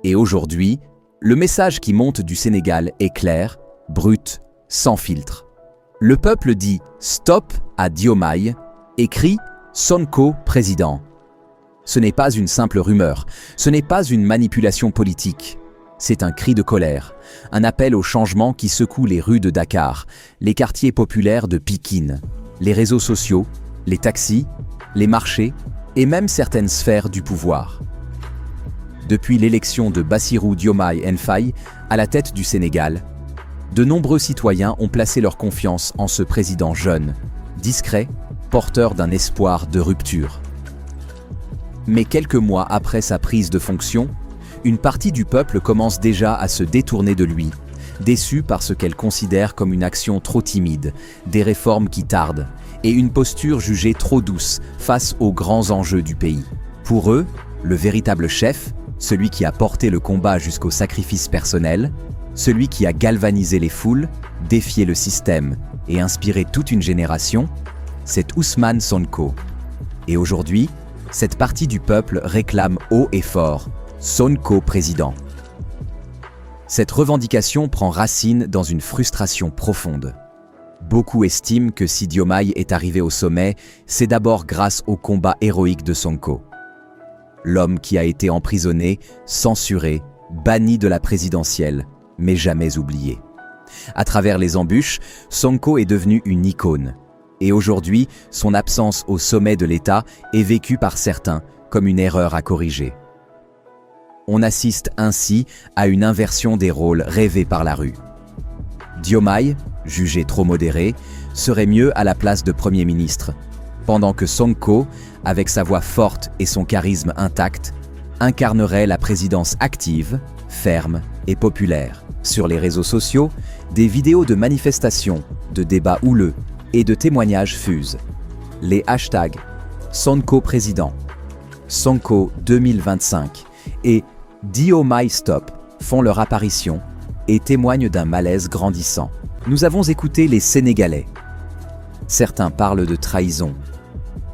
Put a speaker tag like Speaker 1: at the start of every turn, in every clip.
Speaker 1: Et aujourd'hui, le message qui monte du Sénégal est clair, brut, sans filtre. Le peuple dit « Stop » à Diomaye et crie « Sonko président ». Ce n'est pas une simple rumeur, ce n'est pas une manipulation politique. C'est un cri de colère, un appel au changement qui secoue les rues de Dakar, les quartiers populaires de Pikine, les réseaux sociaux, les taxis, les marchés et même certaines sphères du pouvoir. Depuis l'élection de Bassirou Diomaye Faye à la tête du Sénégal, de nombreux citoyens ont placé leur confiance en ce président jeune, discret, porteur d'un espoir de rupture. Mais quelques mois après sa prise de fonction, une partie du peuple commence déjà à se détourner de lui, déçue par ce qu'elle considère comme une action trop timide, des réformes qui tardent, et une posture jugée trop douce face aux grands enjeux du pays. Pour eux, le véritable chef, celui qui a porté le combat jusqu'au sacrifice personnel, celui qui a galvanisé les foules, défié le système et inspiré toute une génération, c'est Ousmane Sonko. Et aujourd'hui, cette partie du peuple réclame haut et fort Sonko président. Cette revendication prend racine dans une frustration profonde. Beaucoup estiment que si Diomaye est arrivé au sommet, c'est d'abord grâce au combat héroïque de Sonko. L'homme qui a été emprisonné, censuré, banni de la présidentielle, mais jamais oublié. À travers les embûches, Sonko est devenu une icône. Et aujourd'hui, son absence au sommet de l'État est vécue par certains comme une erreur à corriger. On assiste ainsi à une inversion des rôles rêvés par la rue. Diomaye, jugé trop modéré, serait mieux à la place de Premier ministre, pendant que Sonko, avec sa voix forte et son charisme intact, incarnerait la présidence active, ferme et populaire. Sur les réseaux sociaux, des vidéos de manifestations, de débats houleux et de témoignages fusent. Les hashtags Sonko président, Sonko 2025 et Diomaye Stop font leur apparition et témoignent d'un malaise grandissant. Nous avons écouté les Sénégalais. Certains parlent de trahison.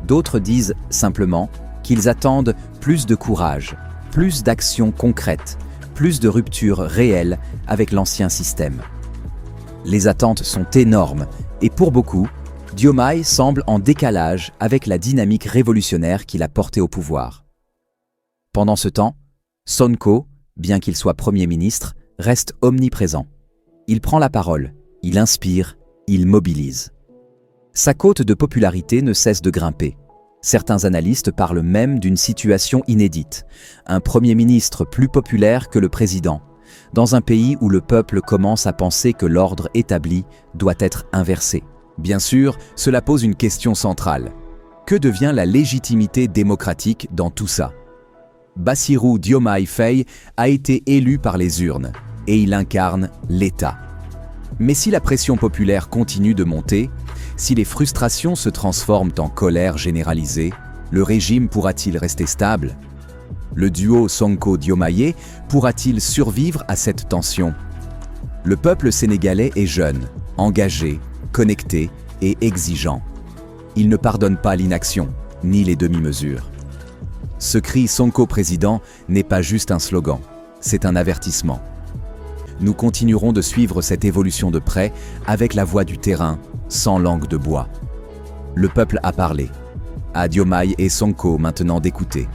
Speaker 1: D'autres disent simplement qu'ils attendent plus de courage, plus d'actions concrètes, plus de rupture réelle avec l'ancien système. Les attentes sont énormes et pour beaucoup, Diomaye semble en décalage avec la dynamique révolutionnaire qu'il a portée au pouvoir. Pendant ce temps, Sonko, bien qu'il soit Premier ministre, reste omniprésent. Il prend la parole, il inspire, il mobilise. Sa cote de popularité ne cesse de grimper. Certains analystes parlent même d'une situation inédite, un Premier ministre plus populaire que le président, dans un pays où le peuple commence à penser que l'ordre établi doit être inversé. Bien sûr, cela pose une question centrale. Que devient la légitimité démocratique dans tout ça ? Bassirou Diomaye Faye a été élu par les urnes et il incarne l'État. Mais si la pression populaire continue de monter, si les frustrations se transforment en colère généralisée, le régime pourra-t-il rester stable ? Le duo Sonko-Diomaye pourra-t-il survivre à cette tension ? Le peuple sénégalais est jeune, engagé, connecté et exigeant. Il ne pardonne pas l'inaction, ni les demi-mesures. Ce cri Sonko président n'est pas juste un slogan, c'est un avertissement. Nous continuerons de suivre cette évolution de près avec la voix du terrain, sans langue de bois. Le peuple a parlé. À Diomaye et Sonko maintenant d'écouter.